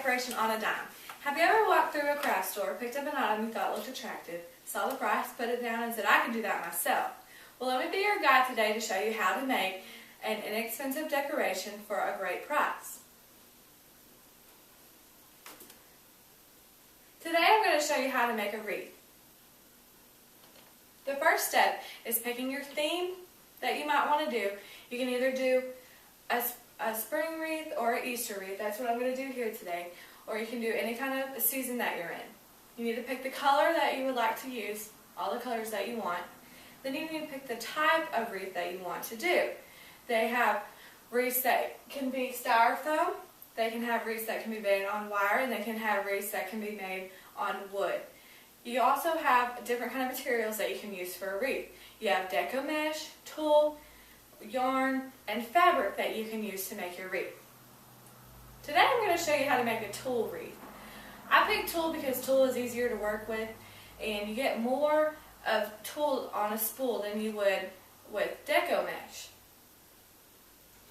decoration on a dime. Have you ever walked through a craft store, picked up an item you thought looked attractive, saw the price, put it down, and said, I can do that myself? Well, let me be your guide today to show you how to make an inexpensive decoration for a great price. Today I'm going to show you how to make a wreath. The first step is picking your theme that you might want to do. You can either do a spring wreath or an Easter wreath. That's what I'm going to do here today. Or you can do any kind of season that you're in. You need to pick the color that you would like to use, all the colors that you want. Then you need to pick the type of wreath that you want to do. They have wreaths that can be styrofoam, they can have wreaths that can be made on wire, and they can have wreaths that can be made on wood. You also have different kind of materials that you can use for a wreath. You have deco mesh, tulle, yarn, and fabric that you can use to make your wreath. Today I'm going to show you how to make a tulle wreath. I picked tulle because tulle is easier to work with, and you get more of tulle on a spool than you would with deco mesh.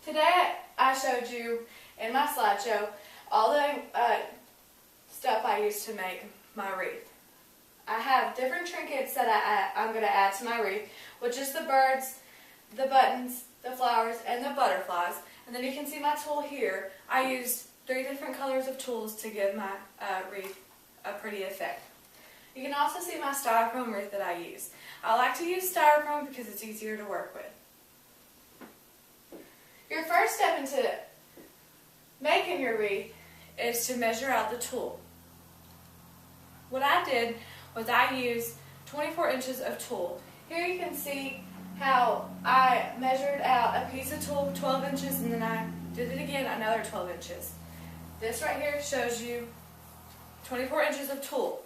Today I showed you in my slideshow all the stuff I use to make my wreath. I have different trinkets that I'm going to add to my wreath, which is the birds, the buttons, the flowers, and the butterflies. And then you can see my tulle here. I used 3 different colors of tulles to give my wreath a pretty effect. You can also see my styrofoam wreath that I use. I like to use styrofoam because it's easier to work with. Your first step into making your wreath is to measure out the tulle. What I did was I used 24 inches of tulle. Here you can see how I measured out a piece of tulle 12 inches and then I did it again another 12 inches. This right here shows you 24 inches of tulle.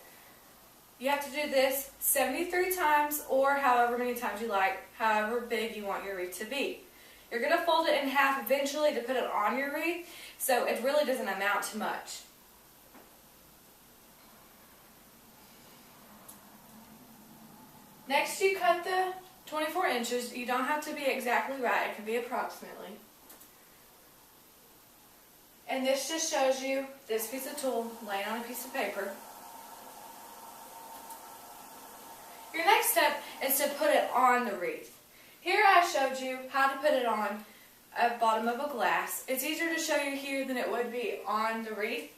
You have to do this 73 times or however many times you like, however big you want your wreath to be. You're going to fold it in half eventually to put it on your wreath, so it really doesn't amount to much. Next you cut the 24 inches. You don't have to be exactly right, it can be approximately. And this just shows you this piece of tulle laying on a piece of paper. Your next step is to put it on the wreath. Here I showed you how to put it on the bottom of a glass. It's easier to show you here than it would be on the wreath.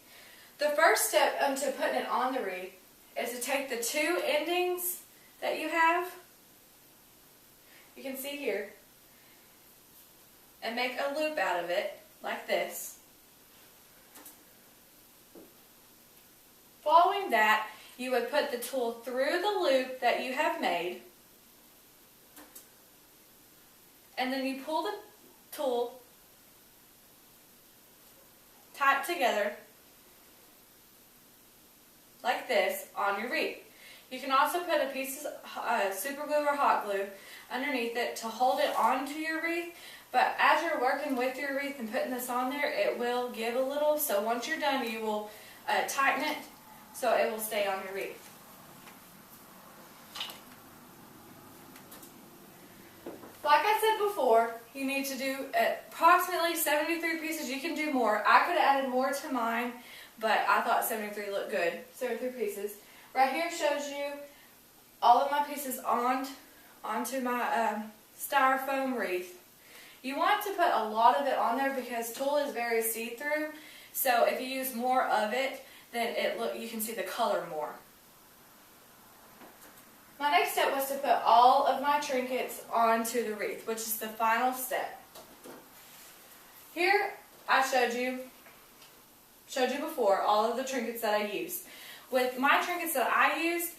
The first step to putting it on the wreath is to take the 2 endings that you have, you can see here, and make a loop out of it like this. Following that, you would put the tulle through the loop that you have made, and then you pull the tulle tight together like this on your wreath. You can also put a piece of super glue or hot glue underneath it to hold it onto your wreath, but as you're working with your wreath and putting this on there, it will give a little, so once you're done you will tighten it so it will stay on your wreath. Like I said before, you need to do approximately 73 pieces. You can do more. I could have added more to mine, but I thought 73 looked good. 73 pieces. Right here shows you all of my pieces onto my styrofoam wreath. You want to put a lot of it on there because tulle is very see-through, so if you use more of it, then you can see the color more. My next step was to put all of my trinkets onto the wreath, which is the final step. Here I showed you before all of the trinkets that I used. With my trinkets that I used,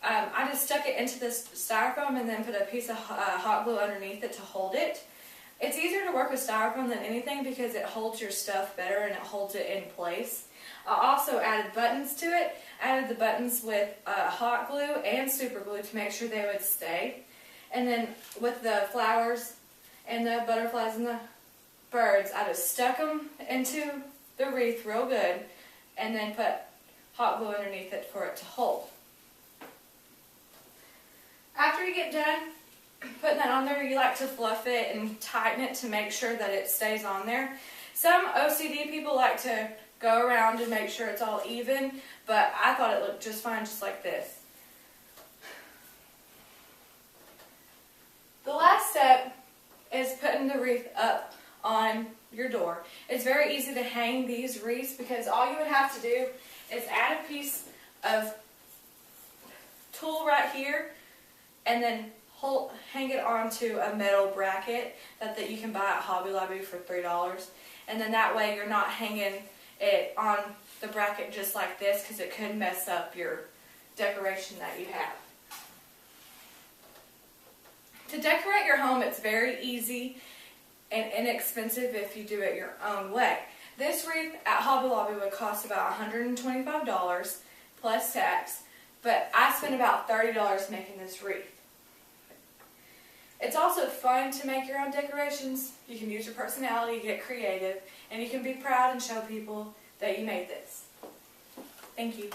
I just stuck it into this styrofoam and then put a piece of hot glue underneath it to hold it. It's easier to work with styrofoam than anything because it holds your stuff better and it holds it in place. I also added buttons to it. I added the buttons with hot glue and super glue to make sure they would stay. And then with the flowers and the butterflies and the birds, I just stuck them into the wreath real good and then put hot glue underneath it for it to hold. After you get done putting that on there, you like to fluff it and tighten it to make sure that it stays on there. Some OCD people like to go around and make sure it's all even, but I thought it looked just fine just like this. The last step is putting the wreath up on your door. It's very easy to hang these wreaths because all you would have to do is add a piece of tulle right here and then hang it onto a metal bracket that you can buy at Hobby Lobby for $3. And then that way you're not hanging it on the bracket just like this because it could mess up your decoration that you have. To decorate your home, it's very easy and inexpensive if you do it your own way. This wreath at Hobby Lobby would cost about $125 plus tax, but I spent about $30 making this wreath. It's also fun to make your own decorations. You can use your personality, get creative, and you can be proud and show people that you made this. Thank you.